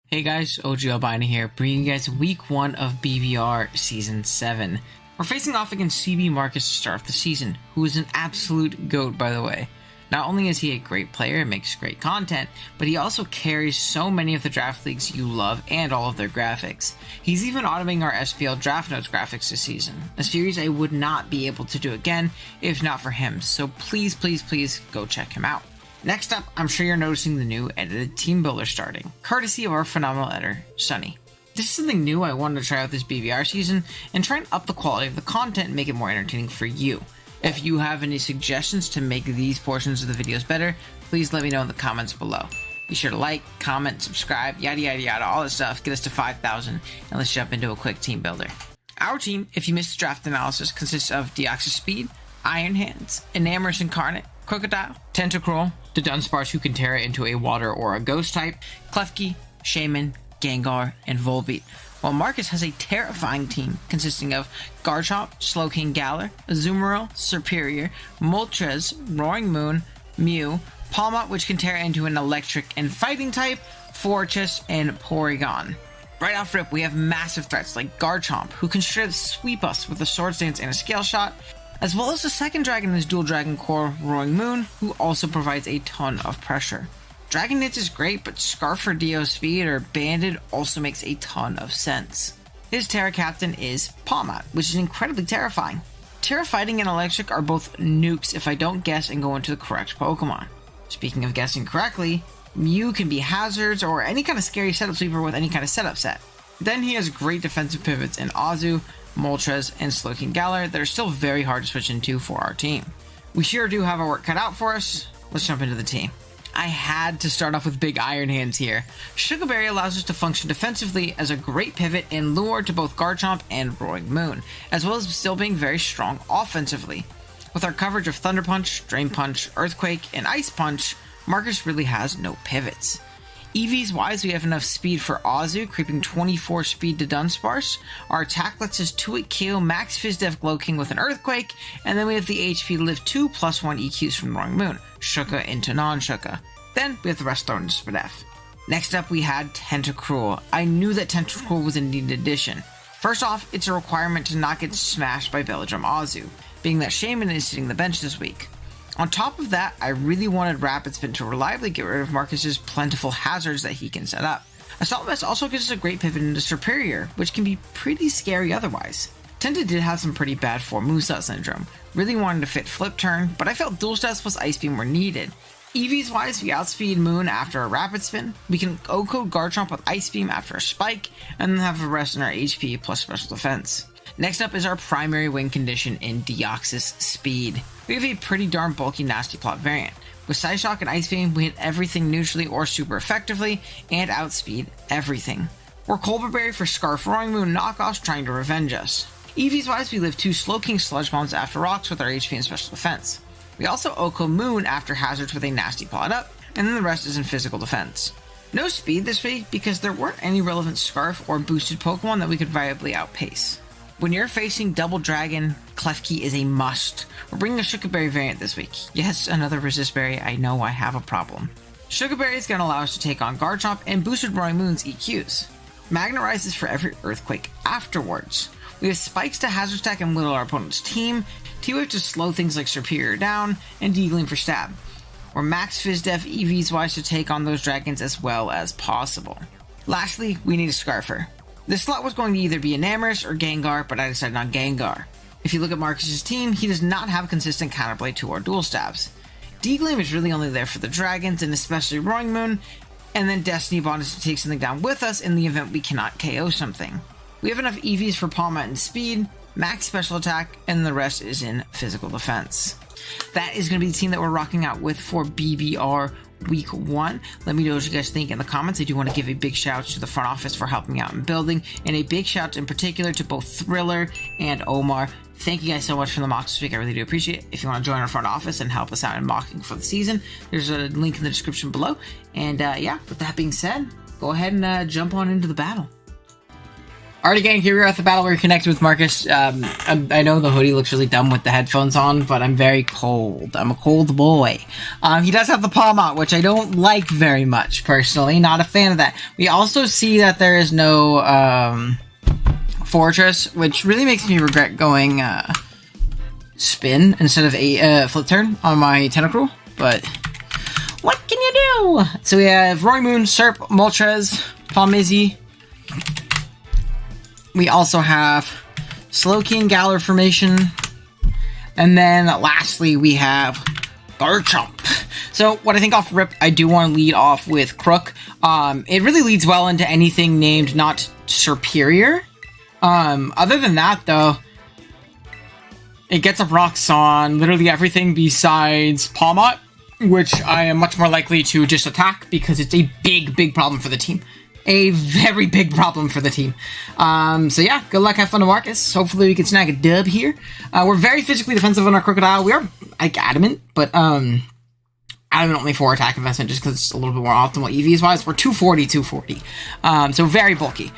Hey guys, OGalbina here, bringing you guys week 1 of BBR Season 7. We're facing off against CB Marcus to start off the season, who is an absolute GOAT by the way. Not only is he a great player and makes great content, but he also carries so many of the draft leagues you love and all of their graphics. He's even automating our SPL draft notes graphics this season, a series I would not be able to do again if not for him, so please go check him out. Next up, I'm sure you're noticing the new edited Teambuilder starting, courtesy of our phenomenal editor, Sunny. This is something new I wanted to try out this BBR season and try and up the quality of the content and make it more entertaining for you. If you have any suggestions to make these portions of the videos better, please let me know in the comments below. Be sure to like, comment, subscribe, yada yada yada, all this stuff, get us to 5,000, and let's jump into a quick team builder. Our team, if you missed the draft analysis, consists of Deoxys Speed, Iron Hands, Enamorous Incarnate, Crocodile, Tentacruel, the Dunsparce who can tear it into a water or a ghost type, Klefki, Shaman, Gengar, and Volbeat. While Marcus has a terrifying team consisting of Garchomp, Slowking Galar, Azumarill, Serperior, Moltres, Roaring Moon, Mew, Palmot which can tear into an electric and fighting type, Fortress, and Porygon. Right off rip, we have massive threats like Garchomp, who can straight up sweep us with a Swords Dance and a Scale Shot, as well as the second dragon in his dual dragon core, Roaring Moon, who also provides a ton of pressure. Dragon Dance is great, but Scarf for Dio Speed or Banded also makes a ton of sense. His Terra Captain is Palmot, which is incredibly terrifying. Terra Fighting and Electric are both nukes if I don't guess and go into the correct Pokemon. Speaking of guessing correctly, Mew can be hazards or any kind of scary setup sweeper with any kind of setup set. Then he has great defensive pivots in Azu, Moltres, and Slowking Galar that are still very hard to switch into for our team. We sure do have our work cut out for us. Let's jump into the team. I had to start off with big Iron Hands here. Sugar Berry allows us to function defensively as a great pivot and lure to both Garchomp and Roaring Moon, as well as still being very strong offensively. With our coverage of Thunder Punch, Drain Punch, Earthquake, and Ice Punch, Marcus really has no pivots. EVs wise, we have enough speed for Azu, creeping 24 speed to Dunsparce. Our attack lets us 2-hit KO Max Fizdef Glowking with an Earthquake, and then we have the HP to live 2 +1 EQs from Roaring Moon, Shuka into non-Shuka. Then we have the rest thrown into Spadef. Next up we had Tentacruel. I knew that Tentacruel was a needed addition. First off, it's a requirement to not get smashed by Belladrum Azu, being that Shaman is sitting the bench this week. On top of that, I really wanted Rapid Spin to reliably get rid of Marcus's plentiful hazards that he can set up. Assault Vest also gives us a great pivot into Serperior, which can be pretty scary otherwise. Tenta did have some pretty bad form moveset syndrome, really wanted to fit Flip Turn, but I felt Dual Stats plus Ice Beam were needed. EVs wise, we outspeed Moon after a Rapid Spin, we can O-code Garchomp with Ice Beam after a Spike, and then have the rest in our HP plus Special Defense. Next up is our primary win condition in Deoxys Speed. We have a pretty darn bulky Nasty Plot variant. With Psyshock and Ice Beam, we hit everything neutrally or super effectively, and outspeed everything. We're Colberberry for Scarf Roaring Moon knockoffs trying to revenge us. EVs wise, we live 2 Slowking Sludge Bombs after rocks with our HP and Special Defense. We also Oko Moon after hazards with a Nasty Plot up, and then the rest is in physical defense. No speed this week because there weren't any relevant Scarf or boosted Pokemon that we could viably outpace. When you're facing Double Dragon, Klefki is a must. We're bringing a Sugar Berry variant this week. Yes, another Resist Berry, I know I have a problem. Sugar Berry is going to allow us to take on Garchomp and boosted Roaring Moon's EQs. Magnetize is for every Earthquake afterwards. We have Spikes to Hazard Stack and whittle our opponent's team, T-Wave to slow things like Serperior down, and D-Gleam for stab. We're Max Fizdef EVs wise to take on those dragons as well as possible. Lastly, we need a Scarfer. This slot was going to either be Enamorous or Gengar, but I decided on Gengar. If you look at Marcus's team, he does not have consistent counterplay to our dual stabs. D-Gleam is really only there for the dragons, and especially Roaring Moon, and then Destiny Bond is to take something down with us in the event we cannot KO something. We have enough EVs for Palmot and Speed, max special attack, and the rest is in physical defense. That is going to be the team that we're rocking out with for BBR Week 1. Let me know what you guys think in the comments. I do want to give a big shout out to the front office for helping me out in building, and a big shout out in particular to both Thriller and Omar. Thank you guys so much for the mocks this week. I really do appreciate it. If you want to join our front office and help us out in mocking for the season, there's a link in the description below. And yeah, with that being said, go ahead and jump on into the battle. Alright, again, here we are at the battle where we connected with Marcus. I know the hoodie looks really dumb with the headphones on, but I'm very cold. I'm a cold boy. He does have the palm out, which I don't like very much, personally. Not a fan of that. We also see that there is no, fortress, which really makes me regret going, spin instead of a, flip turn on my Tentacruel, but what can you do? So we have Roaring Moon, Serp, Moltres, Palmizzi. We also have Slowking, Galar Formation. And then lastly, we have Garchomp. So what I think off rip, I do want to lead off with Crook. It really leads well into anything named not Superior. Other than that, though, it gets up rocks on literally everything besides Palmot, which I am much more likely to just attack because it's a big problem for the team. A very big problem for the team. So yeah, good luck, have fun to Marcus. Hopefully we can snag a dub here. We're very physically defensive on our Crocodile. We are, like, adamant, but, adamant only for attack investment just because it's a little bit more optimal EVs-wise. We're 240. So very bulky.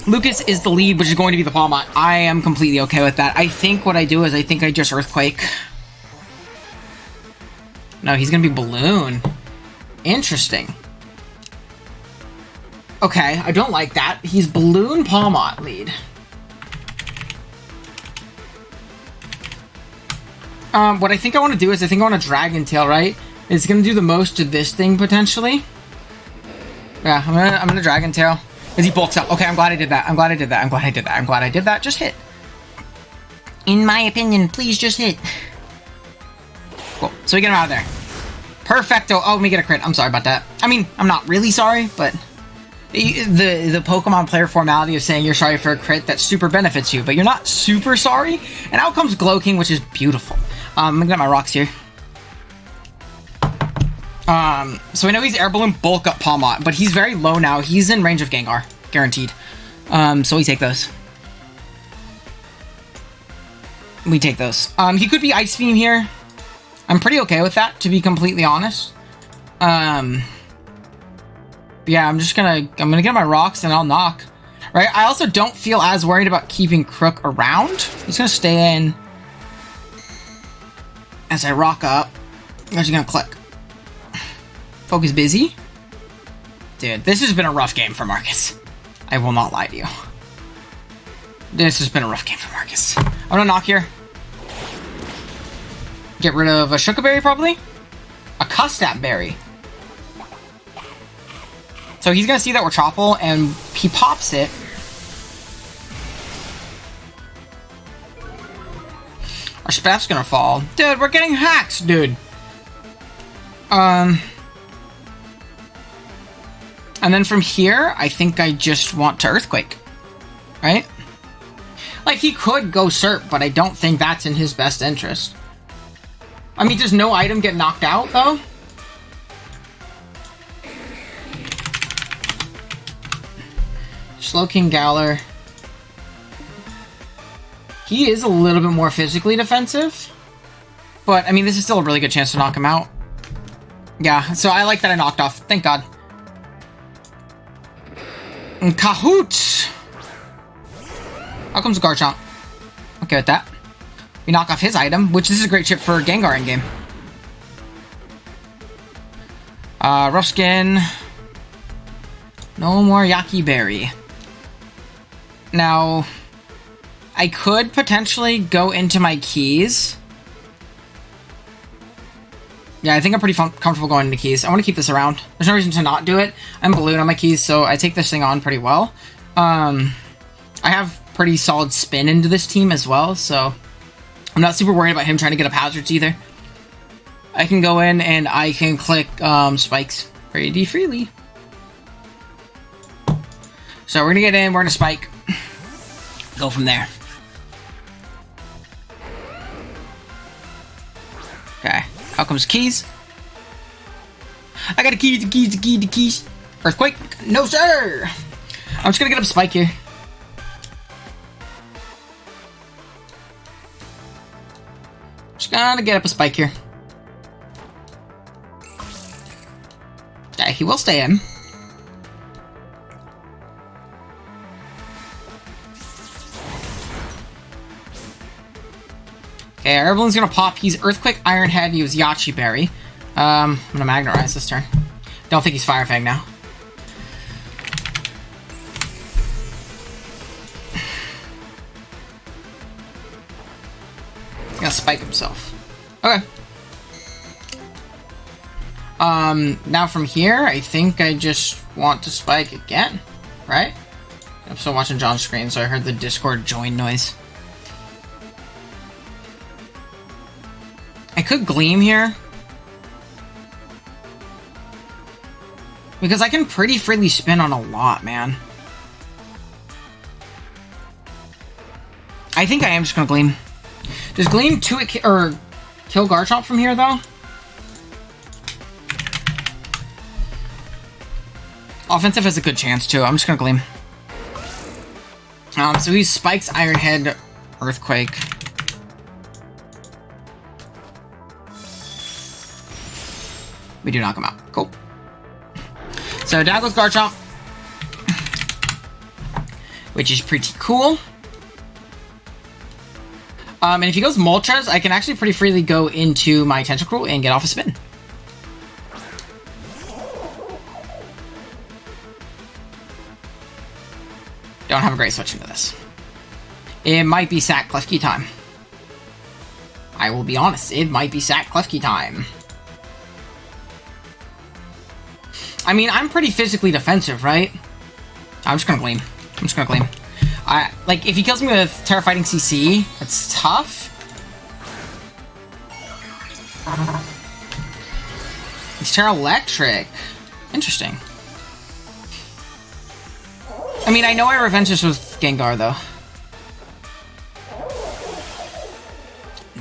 Lucas is the lead, which is going to be the Palmot. I am completely okay with that. I think what I do is I think I just Earthquake. No, he's going to be Balloon. Interesting. Okay, I don't like that. He's Balloon Palmot lead. What I think I want to do is I think I want to Dragon Tail, right? It's going to do the most to this thing, potentially. Yeah, I'm gonna Dragon Tail. As he bulks up. Okay, I'm glad I did that. I'm glad I did that. Just hit. In my opinion, please just hit. Cool. So we get him out of there. Perfecto. Oh, let me get a crit. I'm sorry about that. I mean, I'm not really sorry, but the Pokemon player formality of saying you're sorry for a crit that super benefits you, but you're not super sorry. And out comes Glowking, which is beautiful. I'm gonna get my rocks here. So we know he's Air Balloon, bulk up Palmot, but he's very low now. He's in range of Gengar, guaranteed. So we take those. He could be Ice Beam here. I'm pretty okay with that, to be completely honest. Yeah, I'm gonna get my rocks and I'll knock. Right? I also don't feel as worried about keeping Crook around. He's gonna stay in as I rock up. I'm actually gonna click. Focus busy. Dude, this has been a rough game for Marcus. I will not lie to you. This has been a rough game for Marcus. I'm gonna knock here. Get rid of a Shukaberry, probably? A Custap Berry. So he's gonna see that we're Chople, and he pops it. Our Spaff's gonna fall. Dude, we're getting hacks, dude. And then from here, I think I just want to Earthquake. Right? Like, he could go Serp, but I don't think that's in his best interest. I mean, does no item get knocked out, though? Slowking Galar. He is a little bit more physically defensive. But, I mean, this is still a really good chance to knock him out. Yeah, so I like that I knocked off. Thank God. And Kahoots! Out comes Garchomp. Okay with that. We knock off his item, which this is a great chip for Gengar in-game. Rough Skin. No more Yaki Berry. Now, I could potentially go into my keys. Yeah, I think I'm pretty comfortable going into keys. I want to keep this around. There's no reason to not do it. I'm Balloon on my keys, so I take this thing on pretty well. I have pretty solid spin into this team as well, so I'm not super worried about him trying to get up hazards either. I can go in and I can click spikes pretty freely. So we're gonna get in, we're gonna spike. Go from there. Okay, out comes keys. I got a key, the keys. Earthquake? No, sir! I'm just gonna get up spike here. Just gonna get up a spike here. Okay, he will stay in. Okay, Air Balloon's gonna pop. He's Earthquake, Iron Head, he was Yachi Berry. I'm gonna Magnetize this turn. Don't think he's Fire Fang now. He's gonna Spike himself. Okay. Now from here, I think I just want to Spike again, right? I'm still watching John's screen, so I heard the Discord join noise. I could Gleam here. Because I can pretty freely spin on a lot, man. I think I am just gonna Gleam. Does Gleam kill Garchomp from here, though? Offensive has a good chance, too. I'm just gonna Gleam. So he spikes Iron Head, Earthquake. We do knock him out. Cool. So down goes Garchomp, which is pretty cool. And if he goes Moltres, I can actually pretty freely go into my Tentacruel and get off a spin. Don't have a great switch into this. It might be Sack Klefki time. I will be honest, it might be Sack Klefki time. I mean, I'm pretty physically defensive, right? I'm just gonna Gleam. I'm just gonna Gleam. Like, if he kills me with Terra Fighting CC, that's tough. It's Terra Electric. Interesting. I mean, I know I revenge this with Gengar, though.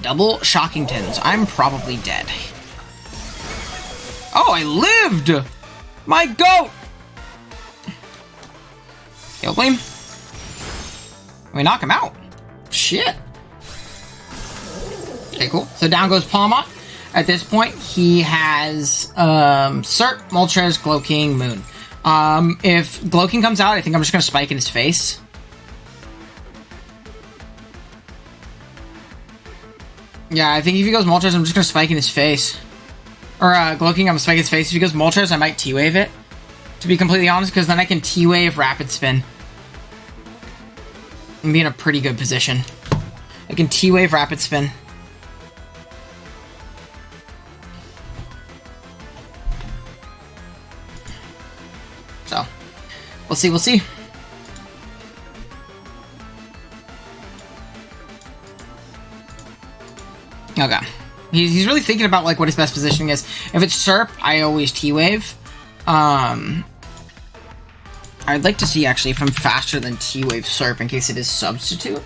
Double Shockingtons. I'm probably dead. Oh, I lived! My goat! He'll Gleam. We knock him out. Shit. Okay, cool. So down goes Palmot. At this point, he has Cert, Moltres, Glowking, Moon. If Glowking comes out, I think I'm just gonna Spike in his face. Yeah, I think if he goes Moltres, I'm just gonna Spike in his face. Or Glowking, I'm gonna Spike his face. If he goes Moltres, I might T-Wave it. To be completely honest, because then I can T-Wave Rapid Spin. And be in a pretty good position. I can T-Wave Rapid Spin. So, we'll see, we'll see. Okay. He's really thinking about, like, what his best positioning is. If it's Serp, I always T-Wave. I'd like to see, actually, if I'm faster than T-Wave Serp in case it is Substitute.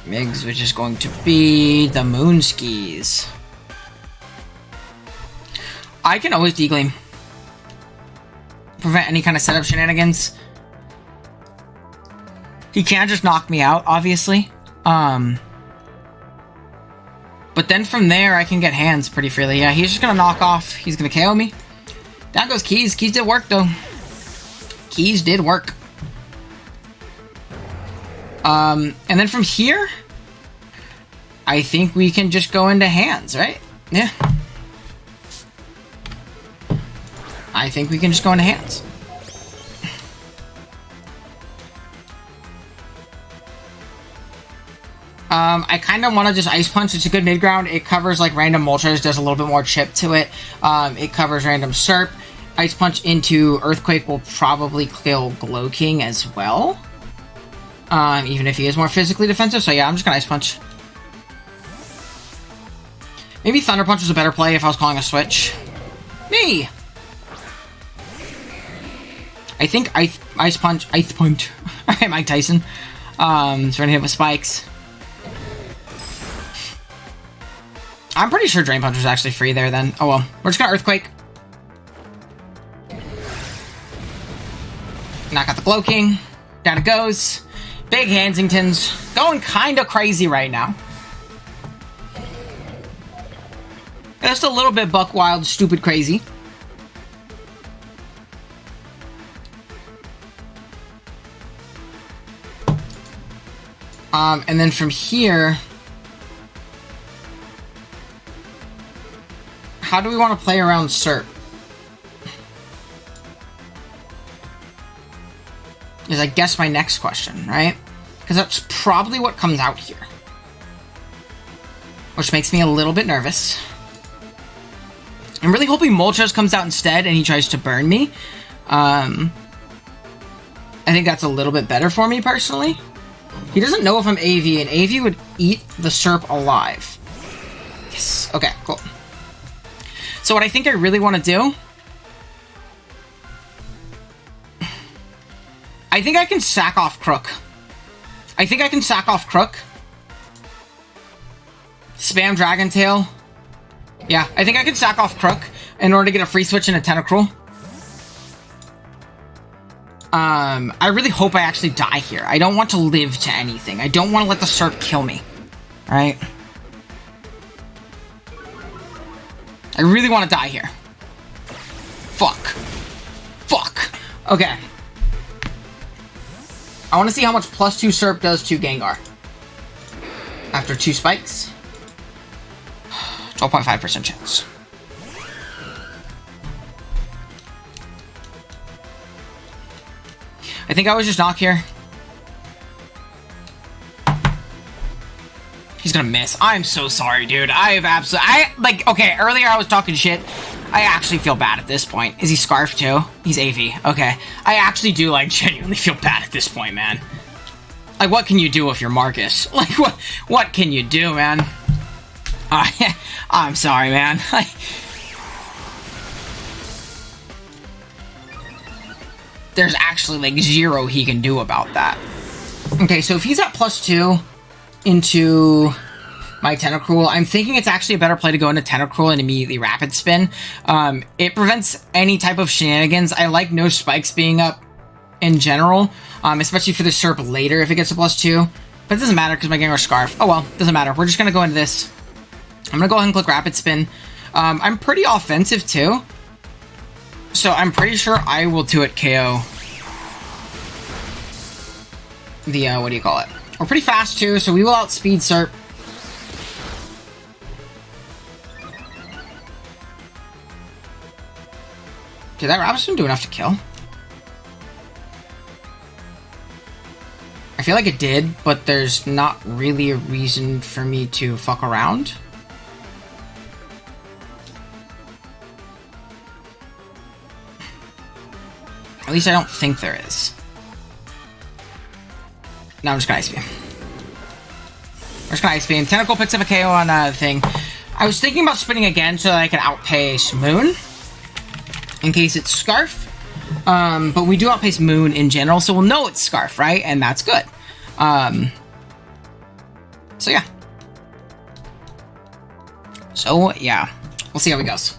Migs, which is going to be the Moonskis. I can always D-Gleam. Prevent any kind of setup shenanigans. He can't just knock me out, obviously. But then from there, I can get hands pretty freely. Yeah, he's just gonna knock off. He's gonna KO me. Down goes Keys. Keys did work, though. Keys did work. And then from here, I think we can just go into hands, right? Yeah. I think we can just go into hands. I kind of want to just Ice Punch. It's a good mid-ground. It covers, like, random Moltres. Does a little bit more chip to it. It covers random Serp. Ice Punch into Earthquake will probably kill Glowking as well. Even if he is more physically defensive. So, yeah, I'm just going to Ice Punch. Maybe Thunder Punch was a better play if I was calling a switch. Me! I think Ice Punch. Alright, Mike Tyson. He's trying to hit with spikes. I'm pretty sure Drain Punch was actually free there then. Oh well. We're just gonna Earthquake. Knock out the Glowking. Down it goes. Big Hansingtons. Going kinda crazy right now. Just a little bit buck wild, stupid crazy. And then from here, how do we want to play around SERP? Is I guess my next question, right? Because that's probably what comes out here. Which makes me a little bit nervous. I'm really hoping Moltres comes out instead and he tries to burn me. I think that's a little bit better for me personally. He doesn't know if I'm AV, and AV would eat the SERP alive. Yes. Okay, cool. So what I think I really want to do... I think I can sack off Crook. Spam Dragon Tail. Yeah, I think I can sack off Crook in order to get a free switch and a Tentacruel. I really hope I actually die here. I don't want to live to anything. I don't want to let the SERP kill me. Alright? I really want to die here. Fuck. Okay. I want to see how much +2 SERP does to Gengar. After 2 spikes. 12.5% chance. I think I was just knock here. He's gonna miss. I'm so sorry, dude. Okay, earlier I was talking shit. I actually feel bad at this point. Is he Scarf too? He's AV. Okay. I actually do, genuinely feel bad at this point, man. What can you do if you're Marcus? What can you do, man? I'm sorry, man. There's actually, zero he can do about that. Okay, so if he's at +2 into my Tentacruel, I'm thinking it's actually a better play to go into Tentacruel and immediately Rapid Spin. It prevents any type of shenanigans. I like no spikes being up in general, especially for the SERP later if it gets a +2. But it doesn't matter because my Gengar Scarf. Oh well, doesn't matter. We're just going to go into this. I'm going to go ahead and click Rapid Spin. I'm pretty offensive too. So I'm pretty sure I will 2-hit KO the, what do you call it? We're pretty fast too, so we will outspeed SERP. Did that Rapid Spin do enough to kill? I feel like it did, but there's not really a reason for me to fuck around. At least I don't think there is. No, I'm just gonna Ice Beam. I'm just gonna Ice Beam. Tentacle picks up a KO on the thing. I was thinking about spinning again so that I can outpace Moon. In case it's Scarf. But we do outpace Moon in general, so we'll know it's Scarf, right? And that's good. So yeah. We'll see how it goes.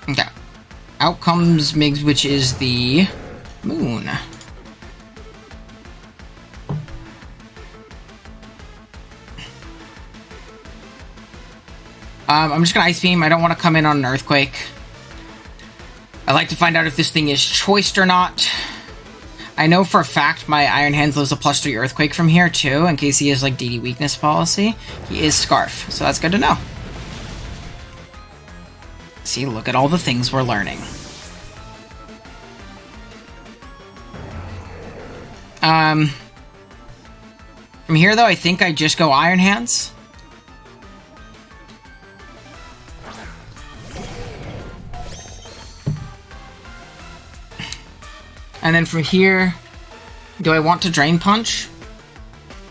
Okay. Out comes Migs, which is the Moon. I'm just gonna Ice Beam. I don't want to come in on an Earthquake. I'd like to find out if this thing is choiced or not. I know for a fact my Iron Hands lives a +3 Earthquake from here too, in case he has DD weakness policy. He is Scarf, so that's good to know. See, look at all the things we're learning. From here, though, I think I just go Iron Hands. And then from here, do I want to Drain Punch?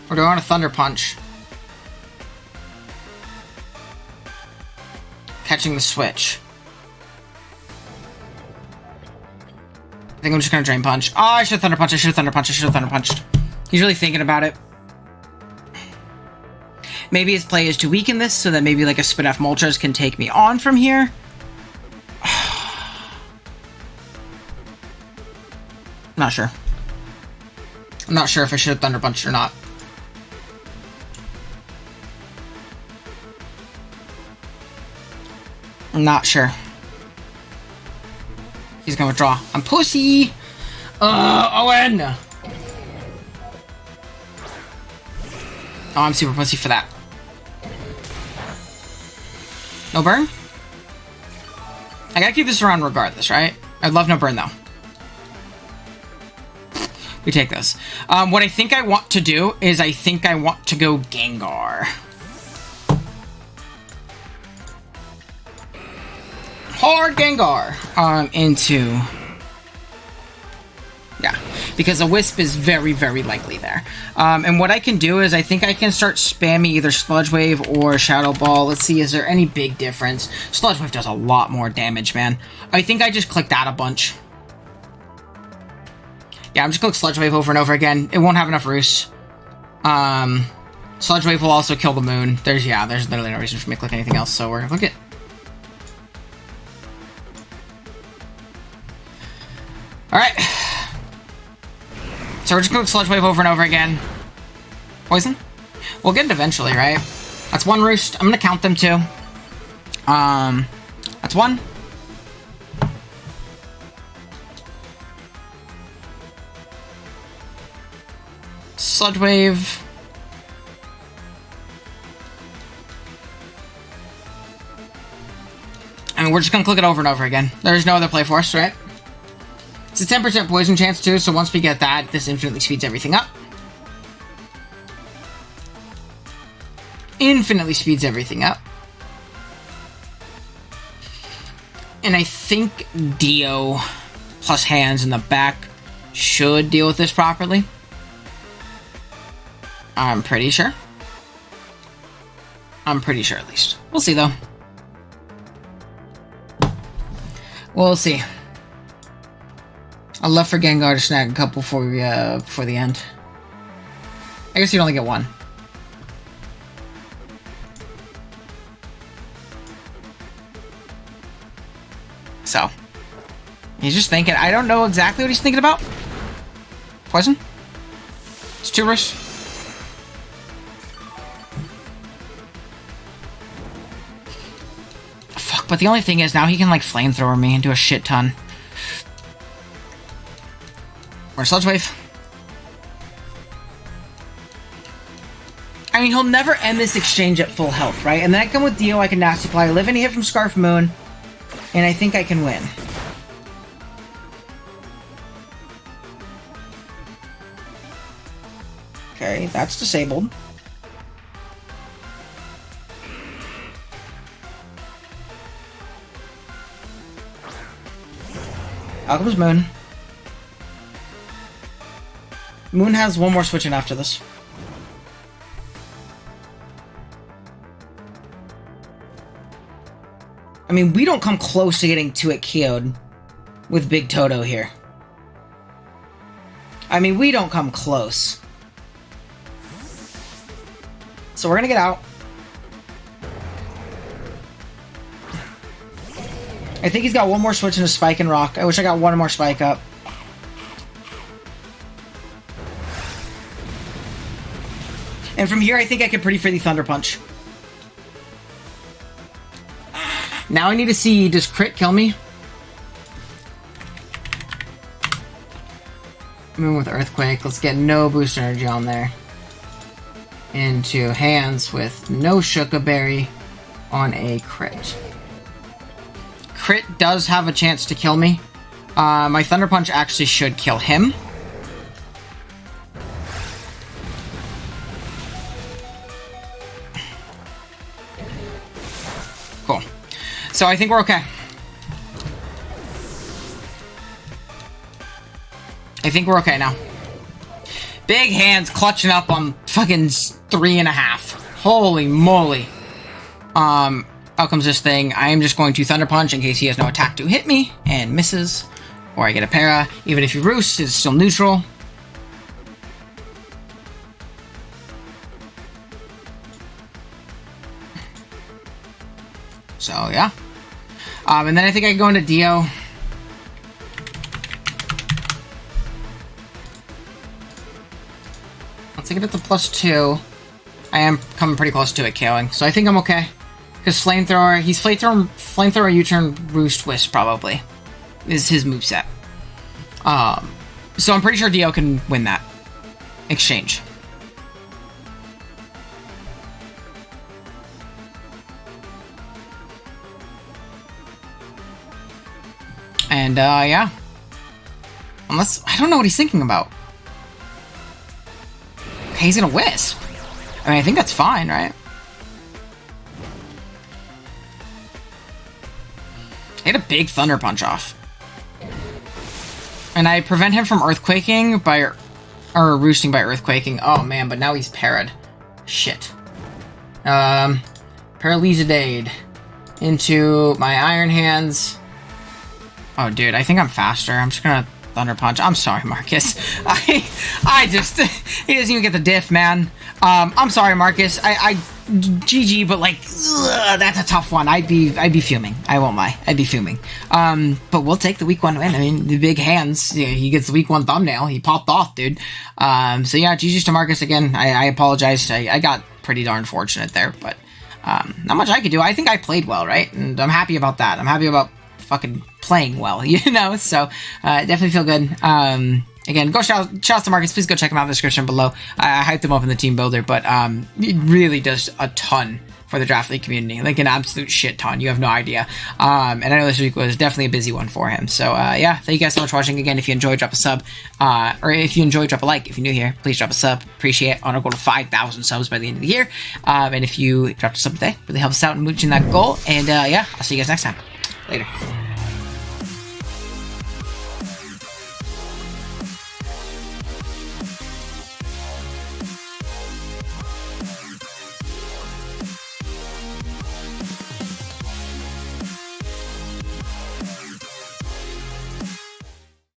Or do I want to Thunder Punch? Catching the switch. I think I'm just gonna Drain Punch. Oh, I should have Thunder Punched. I should have Thunder Punched. He's really thinking about it. Maybe his play is to weaken this so that maybe a Spinef Moltres can take me on from here. Not sure. I'm not sure if I should have Thunder Punched or not. I'm not sure. He's gonna withdraw. I'm pussy! Owen! Oh, I'm super pussy for that. No burn? I gotta keep this around regardless, right? I'd love no burn, though. We take this. What I think I want to do is I think I want to go Gengar. Hard Gengar into... Yeah, because a Wisp is very, very likely there. And what I can do is I think I can start spamming either Sludge Wave or Shadow Ball. Let's see, is there any big difference? Sludge Wave does a lot more damage, man. I think I just clicked that a bunch. Yeah, I'm just click Sludge Wave over and over again. It won't have enough Roost. Sludge Wave will also kill the Moon. There's literally no reason for me to click anything else, so we're gonna click it. Alright. So we're just going to Sludge Wave over and over again. Poison? We'll get it eventually, right? That's one Roost. I'm going to count them too. That's one. Sludge Wave. And we're just going to click it over and over again. There's no other play for us, right? It's a 10% poison chance too, so once we get that, this infinitely speeds everything up. Infinitely speeds everything up. And I think Dio plus hands in the back should deal with this properly. I'm pretty sure. I'm pretty sure at least. We'll see though. We'll see. I'd love for Gengar to snag a couple before the end. I guess you'd only get one. So. He's just thinking. I don't know exactly what he's thinking about. Poison? It's 2 Roost. Fuck, but the only thing is now he can like flamethrower me and do a shit ton. Or Sludge Wave. I mean, he'll never end this exchange at full health, right? And then I come with Dio, I can Nasty Play, live any hit from Scarf Moon, and I think I can win. Okay, that's disabled. Alchemist Moon. Moon has one more switch in after this. I mean, we don't come close to getting 2 at KO'd with Big Toto here. I mean, we don't come close. So we're gonna get out. I think he's got one more switch in a Spike and Rock. I wish I got one more Spike up. And from here, I think I can pretty freely Thunder Punch. Now I need to see, does crit kill me? Moon with Earthquake. Let's get no boost energy on there. Into hands with no Shuka Berry on a crit. Crit does have a chance to kill me. My Thunder Punch actually should kill him. Cool. So I think we're okay. I think we're okay now. Big hands clutching up on fucking 3.5. Holy moly. Out comes this thing. I am just going to Thunder Punch in case he has no attack to hit me and misses. Or I get a para. Even if he roosts, it's still neutral. So, yeah. And then I think I can go into Dio. Once I get it to +2, I am coming pretty close to it KOing. So I think I'm okay. Because Flamethrower, he's Flamethrower, U-turn, Roost, Wisp, probably. Is his moveset. So I'm pretty sure Dio can win that exchange. And, yeah. Unless, I don't know what he's thinking about. Okay, he's gonna Wisp. I mean, I think that's fine, right? He had a big Thunder Punch off. And I prevent him from Earthquaking by... Or Roosting by Earthquaking. Oh, man, but now he's parried. Shit. Paralyzadade into my Iron Hands. Oh, dude, I think I'm faster. I'm just gonna Thunder Punch. I'm sorry, Marcus. I just... He doesn't even get the diff, man. I'm sorry, Marcus. GG, but like, ugh, that's a tough one. I'd be fuming. I won't lie. I'd be fuming. But we'll take the week 1 win. I mean, the big hands. You know, he gets the week 1 thumbnail. He popped off, dude. So yeah, GG's to Marcus again. I apologize. I got pretty darn fortunate there, but not much I could do. I think I played well, right? And I'm happy about that. I'm happy about fucking playing well, you know? So definitely feel good. Again, go shouts to Marcus. Please go check him out in the description below. I hyped him up in the team builder, but it really does a ton for the Draft League community. Like an absolute shit ton. You have no idea. And I know this week was definitely a busy one for him. So yeah, thank you guys so much for watching. Again, if you enjoyed, drop a sub. Or if you enjoyed, drop a like. If you're new here, please drop a sub. Appreciate it. On our goal to 5,000 subs by the end of the year. And if you dropped a sub today, really helps us out in reaching that goal. And yeah, I'll see you guys next time. Later.